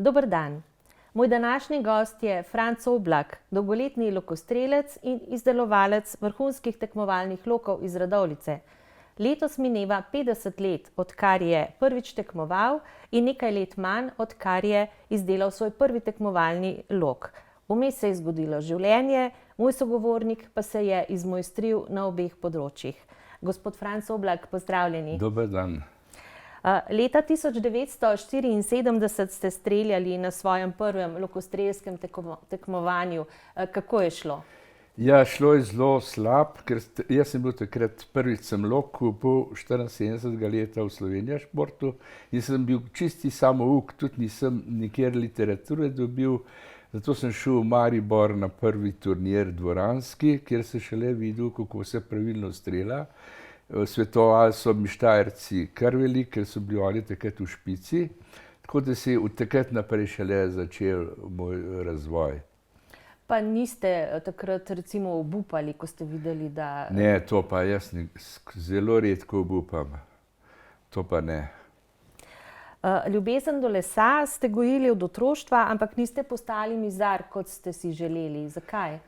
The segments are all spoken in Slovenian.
Dober dan. Moj današnji gost je Franc Oblak, dolgoletni lokostrelec in izdelovalec vrhunskih tekmovalnih lokov iz Radovljice. Letos mineva 50 let, odkar je prvič tekmoval, in nekaj let manj, odkar je izdelal svoj prvi tekmovalni lok. Vmes se je zgodilo življenje, moj sogovornik pa se je izmojstril na obeh področjih. Gospod Franc Oblak, pozdravljeni. Dober dan. Leta 1974 ste streljali na svojem prvem lokostrelskem tekmovanju. Kako je šlo? Ja, šlo je zelo slab, ker jaz sem bil takrat prvič sem lok kupil 74. leta v Slovenija športu in sem bil čisti samouk, tudi nisem nikjer literature dobil, zato sem šel v Maribor na prvi turnir dvoranski, kjer se šele videl, kako se pravilno strela. Svetovali so mi Štajerci kar veliko, ker so bili oni takrat v špici, tako da se je od takrat naprej šele začel moj razvoj. Pa niste takrat recimo obupali, ko ste videli, da... Ne, to pa jaz zelo redko obupam. To pa ne. Ljubezen do lesa ste gojili od otroštva, ampak niste postali mizar, kot ste si želeli. Zakaj?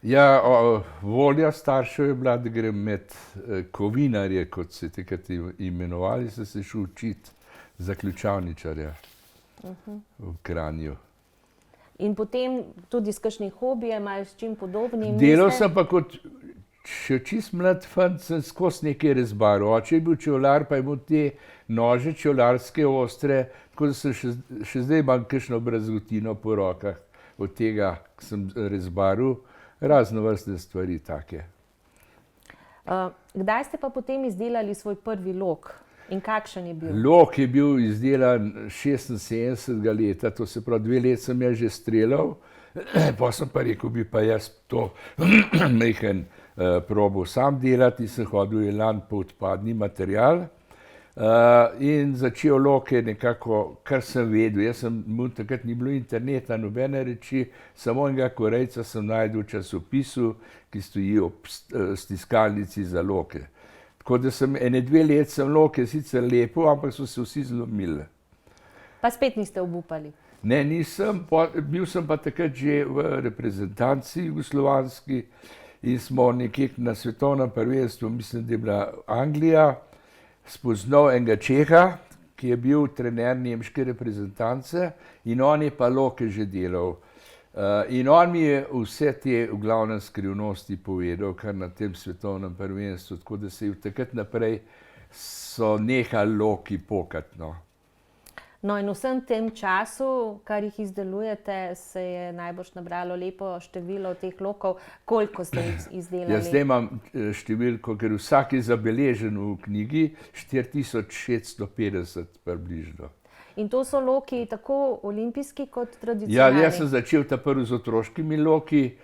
Ja, volja staršev je bila, da grem med kovinarje, kot se takrat imenovali, sem se šel učiti za ključavničarja v Kranju. In potem tudi s kakšnim hobijem ali s čim podobnim? Delal sem pa kot še čist mlad fant, sem skozi nekaj rezbaril. Oče je bil čevljar, pa je imel te nože čevljarske ostre, tako da sem še zdaj imam kakšno brazgotino po rokah od tega, ko sem rezbaril. Raznovrstne stvari take. Kdaj ste pa potem izdelali svoj prvi lok in kakšen je bil? Lok je bil izdelan 76. leta, to se pravi 2 leta sem jaz že streljal, potem sem pa rekel, bi pa jaz to majhen probal sam delati in sem hodil v Elan po odpadni material. In začel loke nekako, kar sem vedel. Jaz sem, takrat ni bilo interneta, nobene reči, samo enega Korejca sem našel v časopisu, ki stoji ob stiskalnici za loke. Tako da sem 1-2 let sem loke sicer lepo, ampak so se vsi zlomili. Pa spet niste obupali? Ne, nisem, bil sem pa takrat že v reprezentanci jugoslovanski in smo nekje na svetovnem prvenstvu, mislim, da je bila Anglija, spoznal enega Čeha, ki je bil trener nemške reprezentance in on je pa loke že delal. In on mi je vse te v glavnem skrivnosti povedal, kar na tem svetovnem prvenstvu, tako da se je takrat naprej so nehali loki pokati, no. No, in vsem tem času, kar jih izdelujete, se je najbrž nabralo lepo število teh lokov. Koliko ste jih izdelali? Jaz zdaj imam številko, ker vsak je zabeležen v knjigi, 4650 približno. In to so loki tako olimpijski kot tradicionalni? Ja, jaz sem začel prvi z otroškimi loki,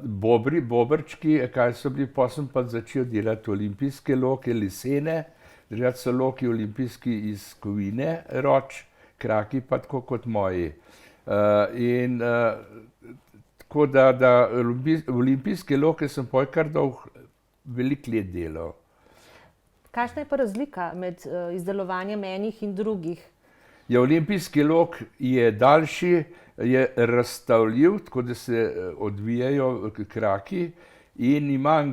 bobrčki, kaj so bili, potem sem pa začel delati olimpijske loke, lesene. Drugače so loki olimpijski iz kovine, roč, kraki pa tako kot moji. In tako da olimpijske loke sem pol kar dolg veliko let delal. Kakšna je pa razlika med izdelovanjem enih in drugih? Ja, olimpijski lok je daljši, je razstavljiv, tako da se odvijajo kraki. In imam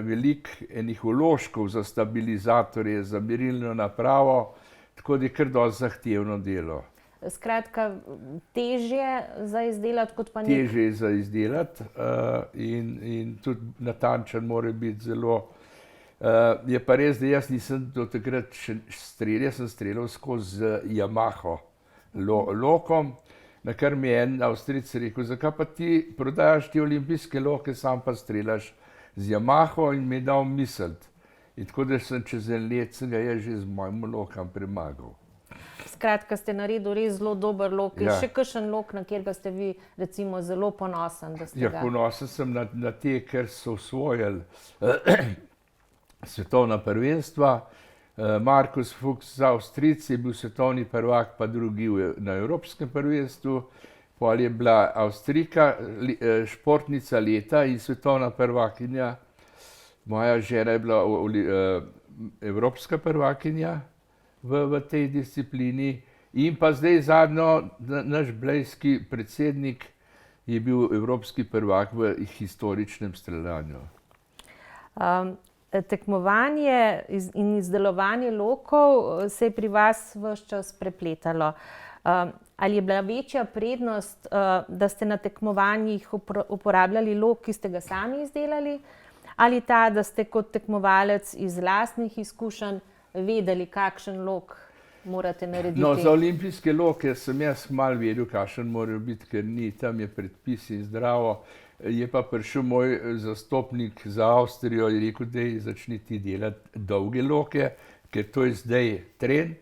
veliko enih vložkov za stabilizatorje, za merilno napravo, tako da je kar dosti zahtevno delo. Skratka, težje za izdelati kot pa nekaj? Težje je za izdelati in tudi natančen mora biti zelo. Je pa res, da jaz nisem do takrat še streljal, jaz sem streljal skozi z Yamaha lokom. Na kar mi je en Avstrijec rekel, zakaj pa ti prodajaš te olimpijske loke, sam pa streljaš z Yamaho, in mi je dal misliti. In tako da sem čez 1 let sem ga jaz že z mojim lokom premagal. Skratka, ste naredili res zelo dober lok. Ja. Še kakšen lok, na katerega ste vi recimo zelo ponosen, da ste ga? Ja, ponosen sem na te, ker so osvojili svetovna prvenstva. Markus Fuchs z Avstrijci je bil svetovni prvak, pa drugi na evropskem prvenstvu. Pol je bila Avstrijka, športnica leta in svetovna prvakinja. Moja žena je bila evropska prvakinja v tej disciplini In pa zdaj zadnjo, naš blejski predsednik je bil evropski prvak v historičnem streljanju. Tekmovanje in izdelovanje lokov se je pri vas ves čas prepletalo. Ali je bila večja prednost, da ste na tekmovanjih uporabljali lok, ki ste ga sami izdelali, ali ta, da ste kot tekmovalec iz lastnih izkušenj vedeli, kakšen lok morate narediti? No, za olimpijske loke sem jaz malo vedel, kakšen morajo biti, ker ni, tam je predpis in zdravo. Je pa prišel moj zastopnik za Avstrijo in rekel, da začni ti delati dolge loke, ker to je zdaj trend.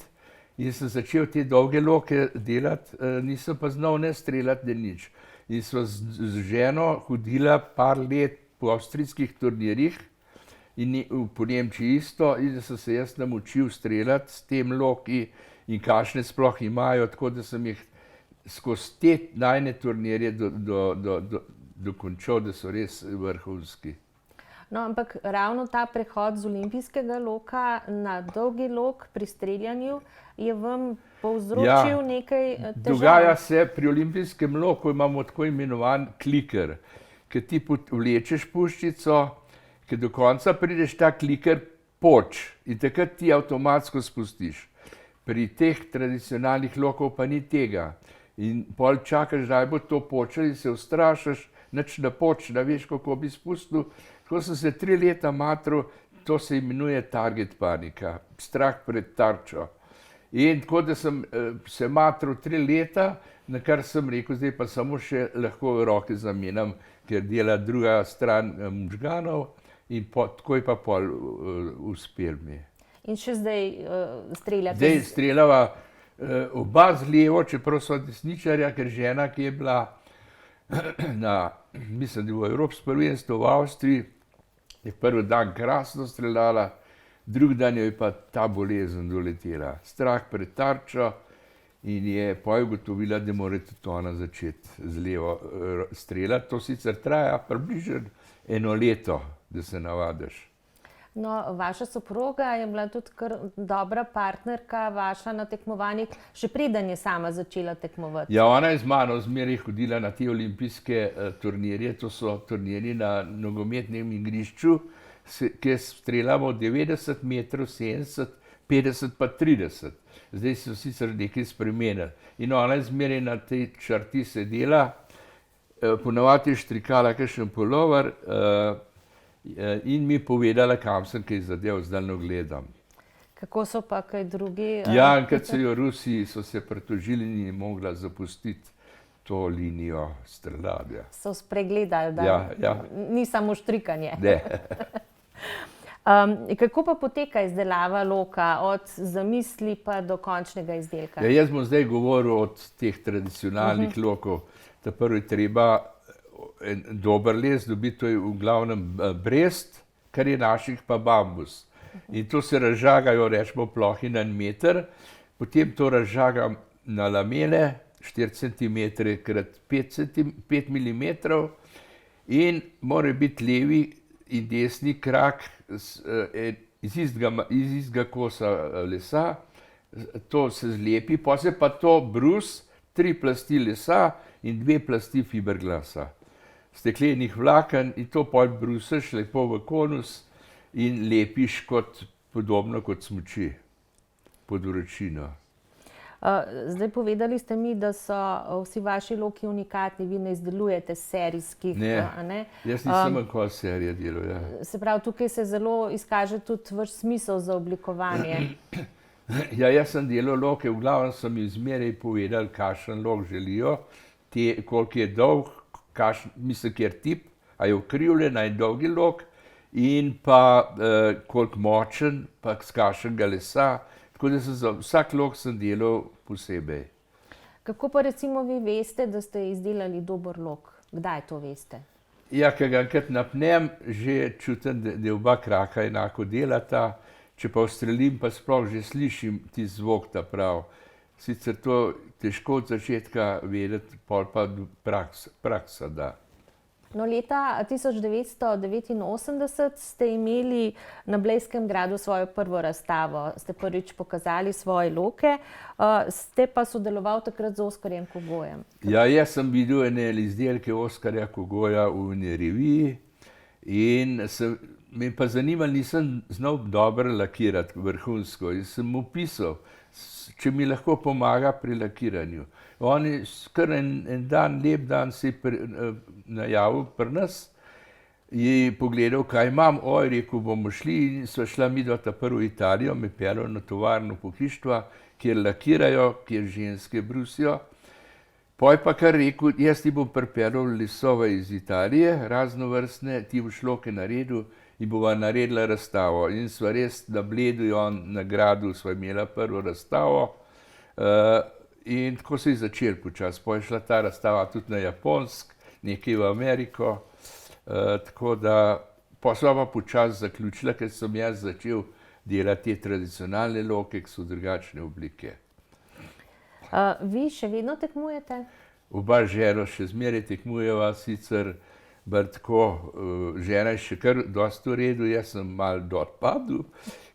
In sem začel te dolge loke delati, nisem pa znal ne streljati, ne nič. In sva z ženo hodila par let po avstrijskih turnirjih in po Nemčiji isto, in sem se jaz naučil streljati s tem loki in kakšne sploh imajo, tako da sem jih skozi te najne turnirje dokončal, da so res vrhunski. No, ampak ravno ta prehod z olimpijskega loka na dolgi lok pri streljanju je vam povzročil nekaj težav. Dogaja se, pri olimpijskem loku imamo tako imenovan kliker, ker ti vlečeš puščico, ker do konca prideš, ta kliker poč in takrat ti avtomatsko spustiš. Pri teh tradicionalnih lokov pa ni tega. In pol čakaš, da bo to počelo in se ustrašiš, nič ne poč, da veš, kako bi spustil. Tako sem se 3 leta matral, to se imenuje target panika, strah pred tarčo. In tako da sem se matral 3 leta, na kar sem rekel, zdaj pa samo še lahko roke zamenjam, ker dela druga stran možganov, in tako je pa pol uspel mi. In še zdaj streljate? Zdaj streljava oba z levo, čeprav so desničarja, ker žena, ki je bila mislim, da v evropskem prvenstvu v Avstriji, je prvi dan krasno streljala, drugi dan jo je pa ta bolezen doletela. Strah pred tarčo, in je potem ugotovila, da mora tudi ona začeti z levo streljati. To sicer traja približno 1 leto, da se navadiš. No, vaša soproga je bila tudi kar dobra partnerka vaša na tekmovanjih, še preden je sama začela tekmovati. Ja, ona je z mano zmeraj hodila na te olimpijske turnirje, to so turnirji na nogometnem igrišču, kjer streljamo 90 metrov, 70, 50 pa 30. Zdaj so sicer nekaj spremenili. In ona je zmeraj na tej črti sedela, ponavadi je štrikala kakšen pulover, in mi povedala, kam sem kaj zadev, zdaj gledam. Kako so pa kaj drugi? Ja, enkrat so jo Rusi so se pritožili in je mogla zapustiti to linijo streljanja. So spregledali, da ni samo štrikanje. Ne. Kako pa poteka izdelava loka, od zamisli pa do končnega izdelka? Ja, jaz bom zdaj govoril od teh tradicionalnih lokov. Ta prvi treba en dober les dobiti, to je v glavnem brest, kar je naših pa bambus. In to se razžagajo, rečemo, plohi na 1 meter, potem to razžagam na lamele, 4 cm krat 5 mm, in mora biti levi in desni krak iz istega kosa lesa, to se zlepi, potem se pa to brus, 3 plasti lesa in 2 plasti fiberglasa. Steklenih vlaken, in to pol brusaš lepo v konus in lepiš podobno kot smuči pod vročino. Zdaj povedali ste mi, da so vsi vaši loki unikatni, vi ne izdelujete serijskih. Ne, jaz nisem nikoli serije delal. Ja. Se pravi, tukaj se zelo izkaže tudi vaš smisel za oblikovanje. Ja, jaz sem delal loke, v glavnem so mi zmeraj povedali, kakšen lok želijo, koliko je dolg, mislim, kjer tip, a je ukrivljen, a je dolgi lok, in pa koliko močen, pa z kakšnega lesa. Tako da za vsak lok sem delal posebej. Kako pa recimo vi veste, da ste izdelali dober lok? Kdaj to veste? Ja, ker ga enkrat napnem, že čutim, da oba kraka enako delata. Če pa ustrelim, pa sploh že slišim ti zvok ta prav. Sicer to težko od začetka vedeti, pol pa praksa da. No, leta 1989 ste imeli na Blejskem gradu svojo prvo razstavo, ste prvič pokazali svoje loke, ste pa sodeloval takrat z Oskarjem Kogojem. Ja, jaz sem videl ene izdelke Oskarja Kogoja v eni reviji in me pa zanimalo, nisem znal dobro lakirati vrhunsko in sem mu pisal, če mi lahko pomaga pri lakiranju. On je kar en dan, lep dan se je najavil pri nas, je pogledal, kaj imam, rekel, bomo šli in sva šla midva ta prvo v Italijo, me peljal na tovarno pohištva, kjer lakirajo, kjer ženske brusijo. Poj pa kar rekel, jaz ti bom pripeljal lesove iz Italije, raznovrstne, ti boš loke naredil in bova naredila razstavo. In sva res na Bledu in on na gradu sva imela prvo razstavo. In tako se je začel počasi. Poj je šla ta razstava tudi na Japonsk, nekaj v Ameriko. Tako da pa sva pa počasi zaključila, ker sem jaz začel delati te tradicionalne loke, ki so drugačne oblike. Vi še vedno tekmujete? Oba z ženo še zmeraj tekmujeva, sicer tako, žena je še kar dosti v redu, jaz sem malo dol padel,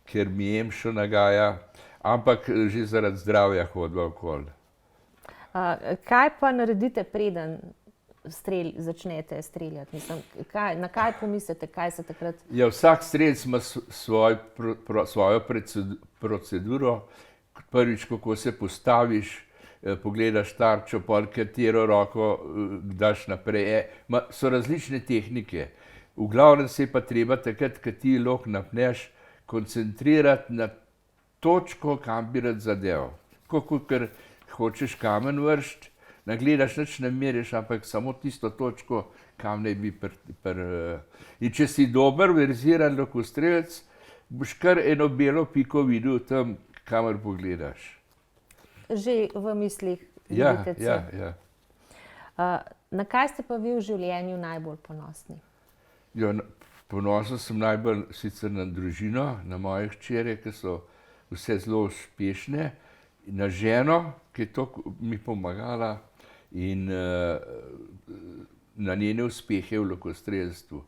ker mi EMŠO nagaja, ampak že zaradi zdravja hodiva okoli. Kaj pa naredite, preden začnete streljati? Mislim, na kaj pomislite, kaj se takrat... Ja, vsak strelec ima svojo proceduro. Prvič, kako se postaviš, pogledaš tarčo, pol katero roko daš naprej. So različne tehnike. V glavnem se je pa treba takrat, ko ti lok napneš, koncentrirati na točko, kam bi rad zadeval. Tako, ker hočeš kamen vršiti, nagledaš, nič ne meriš, ampak samo tisto točko, kam naj bi In če si dober, verziran lokostrelec, boš kar eno belo piko videl tam, kamor pogledaš. Že v mislih vidite cilj. Ja. Na kaj ste pa vi v življenju najbolj ponosni? Ja, ponosen sem najbolj sicer na družino, na moje hčere, ki so vse zelo uspešne, na ženo, ki je to mi pomagala, in na njene uspehe v lokostrelstvu.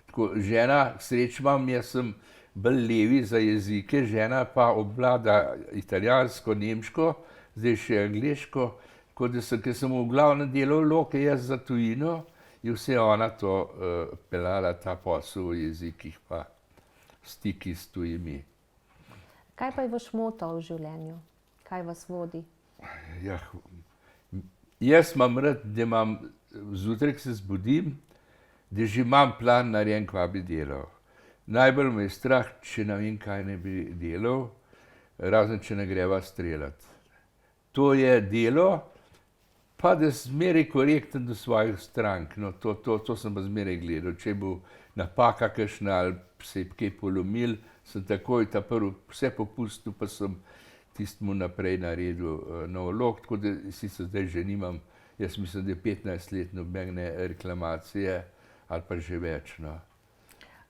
Tako, žena, sreč imam, jaz sem bolj levi za jezike, žena pa obvlada italijansko, nemško, zdaj še angleško, tako da ker sem v glavnem delal loke jaz za tujino, je vse ona to peljala, ta posel v jezikih pa stiki s tujimi. Kaj pa je vaš moto v življenju? Kaj vas vodi? Ja, jaz imam rad, da imam zjutraj, ko se zbudim, da že imam plan narejen, kva bi delal. Najbolj me je strah, če ne vem, kaj ne bi delal, razen če ne greva streljati. To je delo, pa da zmeraj korekten do svojih strank. No, to sem pa zmeraj gledal. Če bo napaka kakšna ali se je kaj polomil, sem takoj vse popustil, pa sem tistemu naprej naredil nov lok, tako da sicer zdaj že nimam, jaz mislim, da je 15 let nobene reklamacije ali pa že več. No.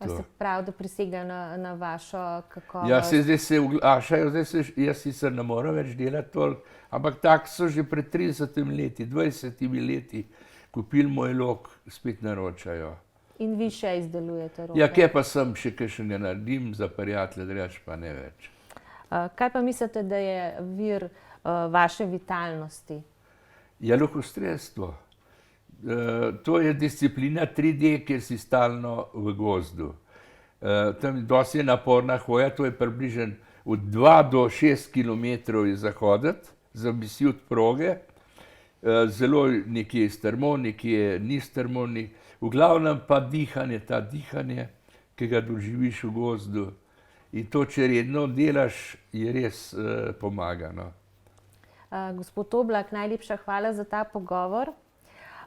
Se pravi, da prisegajo na vašo kakovost? Ja, zdaj se oglašajo, jaz sicer ne morem več delati toliko, ampak tak so že pred 30 leti, 20 leti kupili moj lok, spet naročajo. In vi še izdelujete roke? Ja, kje pa sem, še kakšnega naredim za prijatelje, drugače pa ne več. Kaj pa mislite, da je vir vaše vitalnosti? Ja, lokostrelstvo. To je disciplina 3D, kjer si stalno v gozdu. Tam dosti je naporna hoja, to je približno od 2 do 6 kilometrov je zahoditi, zavisi od proge. Zelo nekje je strmo, nekje ni strmo. V glavnem pa dihanje, ki ga doživiš v gozdu. In to, če redno delaš, je res pomaga. No. Gospod Oblak, najlepša hvala za ta pogovor.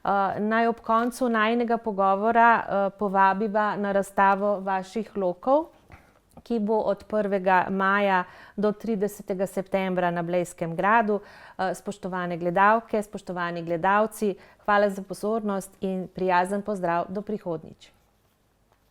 Naj ob koncu najinega pogovora povabiva na razstavo vaših lokov, ki bo od 1. maja do 30. septembra na Blejskem gradu. Spoštovane gledalke, spoštovani gledalci, hvala za pozornost in prijazen pozdrav do prihodnjič.